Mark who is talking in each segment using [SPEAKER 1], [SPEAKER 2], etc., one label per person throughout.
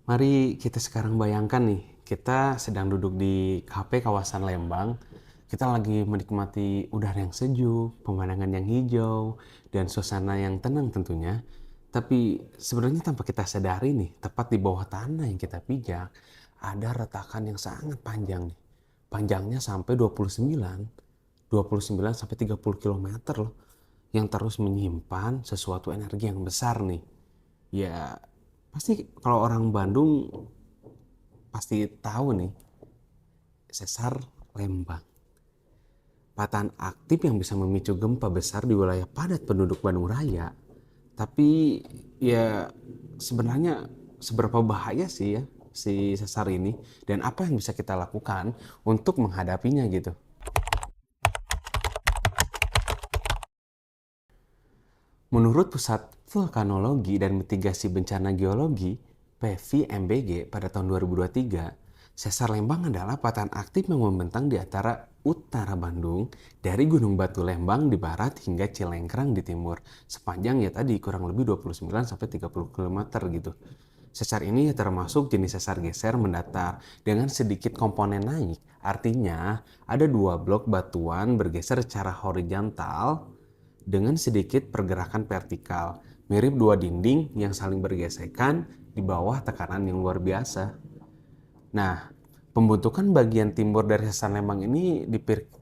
[SPEAKER 1] Mari kita sekarang bayangkan nih, kita sedang duduk di kafe kawasan Lembang. Kita lagi menikmati udara yang sejuk, pemandangan yang hijau, dan suasana yang tenang tentunya. Tapi sebenarnya tanpa kita sadari nih, tepat di bawah tanah yang kita pijak, ada retakan yang sangat panjang nih. Panjangnya sampai 29 sampai 30 kilometer loh. Yang terus menyimpan sesuatu energi yang besar nih. Ya, pasti kalau orang Bandung pasti tahu nih, sesar Lembang. Patahan aktif yang bisa memicu gempa besar di wilayah padat penduduk Bandung Raya. Tapi ya sebenarnya seberapa bahaya sih ya si sesar ini dan apa yang bisa kita lakukan untuk menghadapinya gitu. Menurut Pusat Vulkanologi dan Mitigasi Bencana Geologi (PVMBG) pada tahun 2023, sesar Lembang adalah patahan aktif yang membentang di antara utara Bandung dari Gunung Batu Lembang di barat hingga Cilengkrang di timur. Sepanjang ya tadi kurang lebih 29 sampai 30 km gitu. Sesar ini termasuk jenis sesar geser mendatar dengan sedikit komponen naik. Artinya ada dua blok batuan bergeser secara horizontal dengan sedikit pergerakan vertikal, mirip dua dinding yang saling bergesekan di bawah tekanan yang luar biasa. Nah, pembentukan bagian timur dari sesar Lembang ini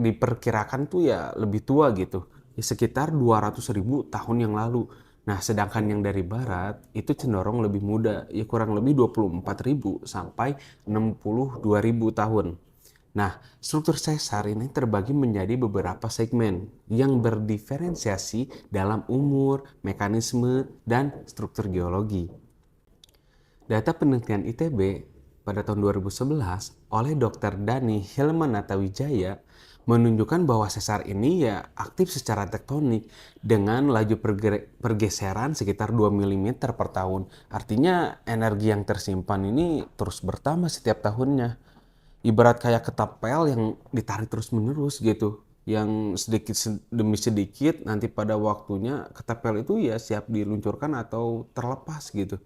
[SPEAKER 1] diperkirakan tuh ya lebih tua gitu, ya sekitar 200.000 tahun yang lalu. Nah, sedangkan yang dari barat itu cenderung lebih muda, ya kurang lebih 24.000 sampai 62.000 tahun. Nah, struktur sesar ini terbagi menjadi beberapa segmen yang berdiferensiasi dalam umur, mekanisme, dan struktur geologi. Data penelitian ITB pada tahun 2011 oleh Dr. Dani Hilmanatawijaya menunjukkan bahwa sesar ini ya aktif secara tektonik dengan laju pergeseran sekitar 2 mm per tahun. Artinya energi yang tersimpan ini terus bertambah setiap tahunnya. Ibarat kayak ketapel yang ditarik terus-menerus gitu. Yang sedikit demi sedikit nanti pada waktunya ketapel itu ya siap diluncurkan atau terlepas gitu.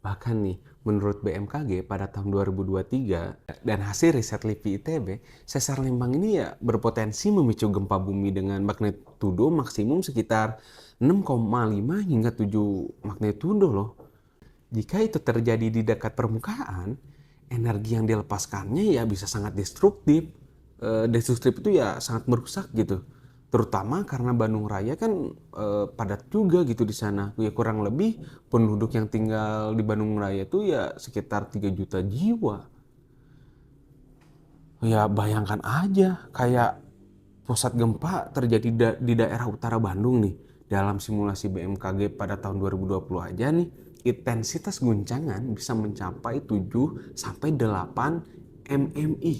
[SPEAKER 1] Bahkan nih, menurut BMKG pada tahun 2023 dan hasil riset LIPI ITB, sesar Lembang ini ya berpotensi memicu gempa bumi dengan magnitudo maksimum sekitar 6,5 hingga 7 magnitudo loh. Jika itu terjadi di dekat permukaan, energi yang dilepaskannya ya bisa sangat destruktif. Destruktif itu ya sangat merusak gitu. Terutama karena Bandung Raya kan padat juga gitu di sana. Ya kurang lebih penduduk yang tinggal di Bandung Raya itu ya sekitar 3 juta jiwa. Ya bayangkan aja kayak pusat gempa terjadi di daerah utara Bandung nih. Dalam simulasi BMKG pada tahun 2020 aja nih, intensitas guncangan bisa mencapai 7 sampai 8 MMI.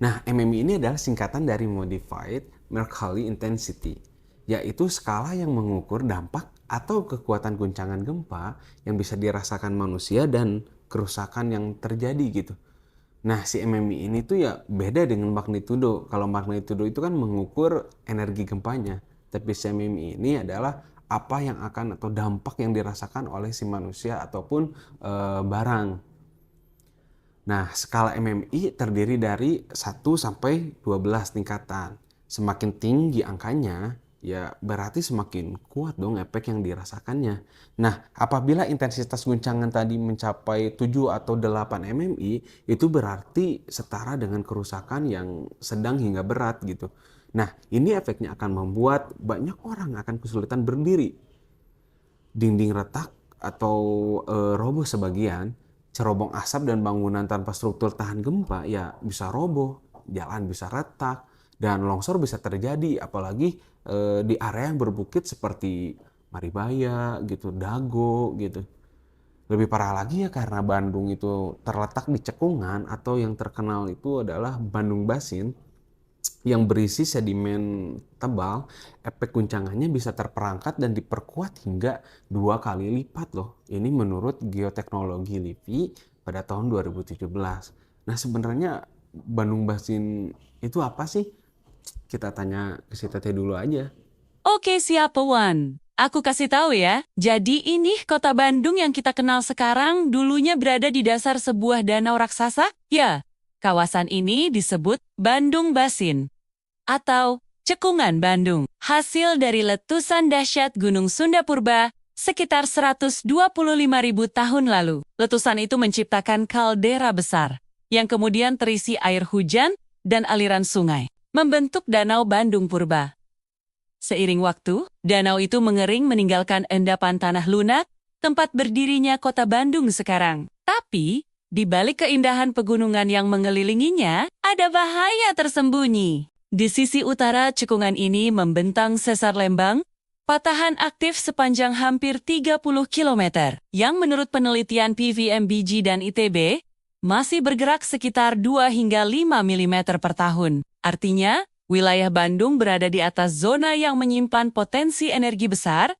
[SPEAKER 1] Nah, MMI ini adalah singkatan dari Modified Mercalli Intensity, yaitu skala yang mengukur dampak atau kekuatan guncangan gempa yang bisa dirasakan manusia dan kerusakan yang terjadi gitu. Nah, si MMI ini tuh ya beda dengan magnitudo. Kalau magnitudo itu kan mengukur energi gempanya. Tapi si MMI ini adalah apa yang akan atau dampak yang dirasakan oleh si manusia ataupun barang. Nah, skala MMI terdiri dari 1 sampai 12 tingkatan. Semakin tinggi angkanya, ya berarti semakin kuat dong efek yang dirasakannya. Nah, apabila intensitas guncangan tadi mencapai 7 atau 8 MMI, itu berarti setara dengan kerusakan yang sedang hingga berat gitu. Nah, ini efeknya akan membuat banyak orang akan kesulitan berdiri, dinding retak atau roboh sebagian, cerobong asap dan bangunan tanpa struktur tahan gempa ya bisa roboh, jalan bisa retak, dan longsor bisa terjadi apalagi di area yang berbukit seperti Maribaya gitu, Dago gitu. Lebih parah lagi ya karena Bandung itu terletak di cekungan atau yang terkenal itu adalah Bandung Basin yang berisi sedimen tebal, efek guncangannya bisa terperangkat dan diperkuat hingga 2 kali lipat loh. Ini menurut Geoteknologi LIPI pada tahun 2017. Nah sebenarnya Bandung Basin itu apa sih? Kita tanya ke si Teteh dulu aja.
[SPEAKER 2] Oke, siap, Wan. Aku kasih tahu ya, jadi ini kota Bandung yang kita kenal sekarang dulunya berada di dasar sebuah danau raksasa? Ya, kawasan ini disebut Bandung Basin atau Cekungan Bandung. Hasil dari letusan dahsyat Gunung Sunda Purba sekitar 125.000 tahun lalu. Letusan itu menciptakan kaldera besar yang kemudian terisi air hujan dan aliran sungai, membentuk Danau Bandung Purba. Seiring waktu, danau itu mengering meninggalkan endapan tanah lunak, tempat berdirinya kota Bandung sekarang. Tapi, di balik keindahan pegunungan yang mengelilinginya, ada bahaya tersembunyi. Di sisi utara cekungan ini membentang Sesar Lembang, patahan aktif sepanjang hampir 30 km, yang menurut penelitian PVMBG dan ITB, masih bergerak sekitar 2 hingga 5 mm per tahun. Artinya, wilayah Bandung berada di atas zona yang menyimpan potensi energi besar,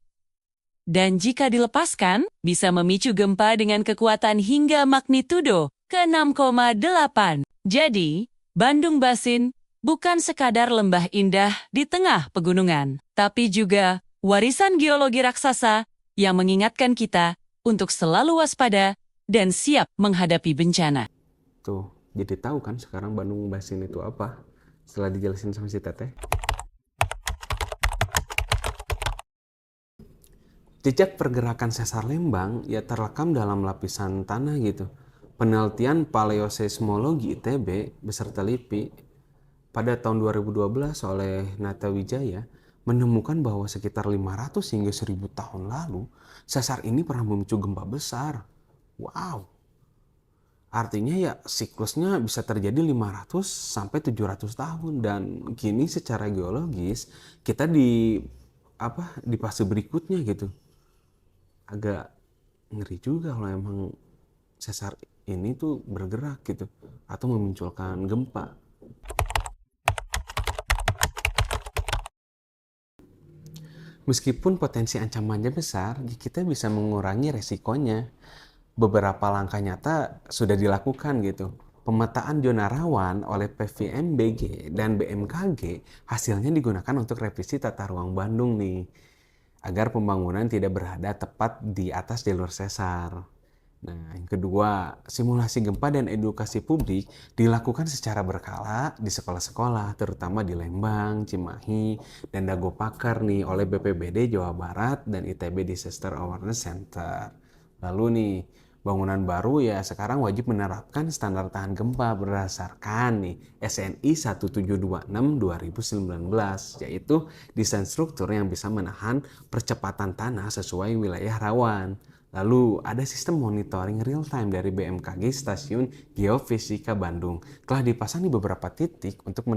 [SPEAKER 2] dan jika dilepaskan, bisa memicu gempa dengan kekuatan hingga magnitudo ke-6,8. Jadi, Bandung Basin bukan sekadar lembah indah di tengah pegunungan, tapi juga warisan geologi raksasa yang mengingatkan kita untuk selalu waspada dan siap menghadapi bencana.
[SPEAKER 1] Tuh, jadi tahu kan sekarang Bandung Basin itu apa? Setelah dijelasin sama si Teteh. Jejak pergerakan sesar Lembang ya terrekam dalam lapisan tanah gitu. Penelitian Paleoseismologi ITB beserta LIPI pada tahun 2012 oleh Nata Wijaya menemukan bahwa sekitar 500 hingga 1000 tahun lalu sesar ini pernah memicu gempa besar. Wow. Artinya ya siklusnya bisa terjadi 500 sampai 700 tahun dan kini secara geologis kita di fase berikutnya gitu. Agak ngeri juga kalau emang sesar ini tuh bergerak gitu atau memunculkan gempa. Meskipun potensi ancamannya besar, kita bisa mengurangi resikonya. Beberapa langkah nyata sudah dilakukan gitu. Pemetaan zona rawan oleh PVMBG dan BMKG hasilnya digunakan untuk revisi tata ruang Bandung nih, agar pembangunan tidak berada tepat di atas jalur sesar. Nah, yang kedua, simulasi gempa dan edukasi publik dilakukan secara berkala di sekolah-sekolah, terutama di Lembang, Cimahi, dan Dago Pakar nih oleh BPBD Jawa Barat dan ITB Disaster Awareness Center. Lalu nih, bangunan baru ya sekarang wajib menerapkan standar tahan gempa berdasarkan nih SNI 1726/2019, yaitu desain struktur yang bisa menahan percepatan tanah sesuai wilayah rawan. Lalu ada sistem monitoring real time dari BMKG Stasiun Geofisika Bandung. Telah dipasang di beberapa titik untuk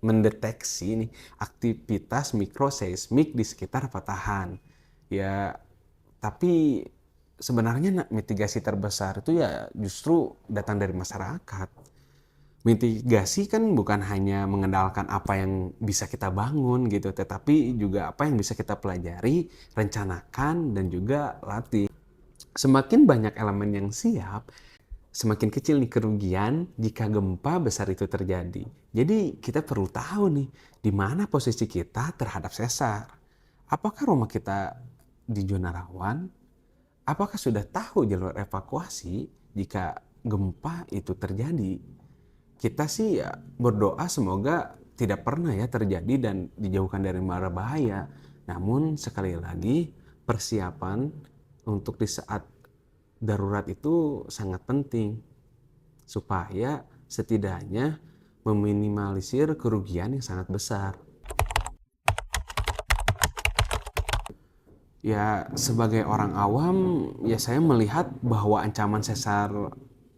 [SPEAKER 1] mendeteksi nih, aktivitas mikroseismik di sekitar patahan. Ya, tapi sebenarnya mitigasi terbesar itu ya justru datang dari masyarakat. Mitigasi kan bukan hanya mengendalikan apa yang bisa kita bangun gitu, tetapi juga apa yang bisa kita pelajari, rencanakan, dan juga latih. Semakin banyak elemen yang siap, semakin kecil nih kerugian jika gempa besar itu terjadi. Jadi kita perlu tahu nih, di mana posisi kita terhadap sesar. Apakah rumah kita di zona rawan? Apakah sudah tahu jalur evakuasi jika gempa itu terjadi? Kita sih ya berdoa semoga tidak pernah ya terjadi dan dijauhkan dari mara bahaya. Namun sekali lagi persiapan untuk di saat darurat itu sangat penting supaya setidaknya meminimalisir kerugian yang sangat besar. Ya sebagai orang awam ya saya melihat bahwa ancaman sesar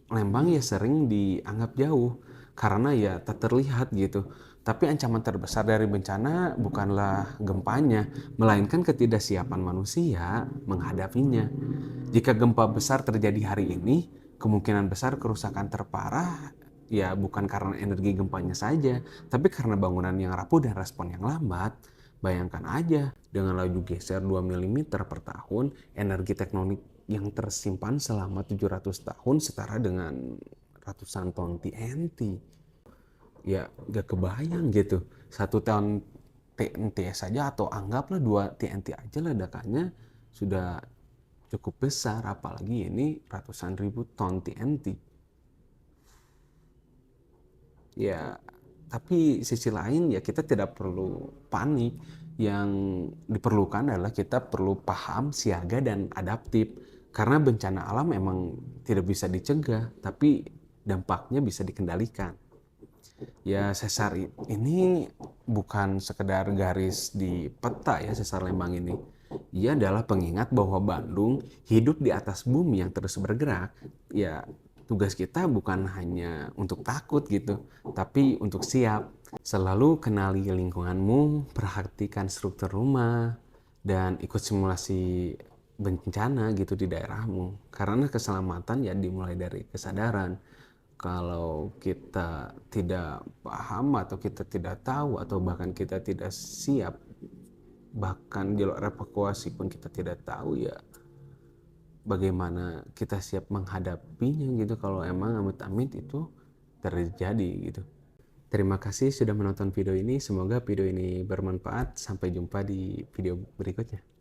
[SPEAKER 1] Lembang ya sering dianggap jauh karena ya tak terlihat gitu. Tapi ancaman terbesar dari bencana bukanlah gempanya, melainkan ketidaksiapan manusia menghadapinya. Jika gempa besar terjadi hari ini, kemungkinan besar kerusakan terparah ya bukan karena energi gempanya saja, tapi karena bangunan yang rapuh dan respon yang lambat. Bayangkan aja, dengan laju geser 2 mm per tahun, energi tektonik yang tersimpan selama 700 tahun setara dengan ratusan ton TNT. Ya gak kebayang gitu. 1 tahun TNT saja, atau anggaplah 2 TNT aja ledakannya sudah cukup besar, apalagi ini ratusan ribu ton TNT. Ya, tapi sisi lain ya kita tidak perlu panik. Yang diperlukan adalah kita perlu paham, siaga, dan adaptif. Karena bencana alam memang tidak bisa dicegah, tapi dampaknya bisa dikendalikan. Ya, sesar ini bukan sekedar garis di peta ya, sesar Lembang ini. Ia adalah pengingat bahwa Bandung hidup di atas bumi yang terus bergerak. Ya, tugas kita bukan hanya untuk takut gitu, tapi untuk siap. Selalu kenali lingkunganmu, perhatikan struktur rumah, dan ikut simulasi bencana gitu di daerahmu. Karena keselamatan ya dimulai dari kesadaran. Kalau kita tidak paham atau kita tidak tahu atau bahkan kita tidak siap, bahkan jalur evakuasi pun kita tidak tahu, ya bagaimana kita siap menghadapinya gitu kalau emang amit-amit itu terjadi gitu. Terima kasih sudah menonton video ini, semoga video ini bermanfaat. Sampai jumpa di video berikutnya.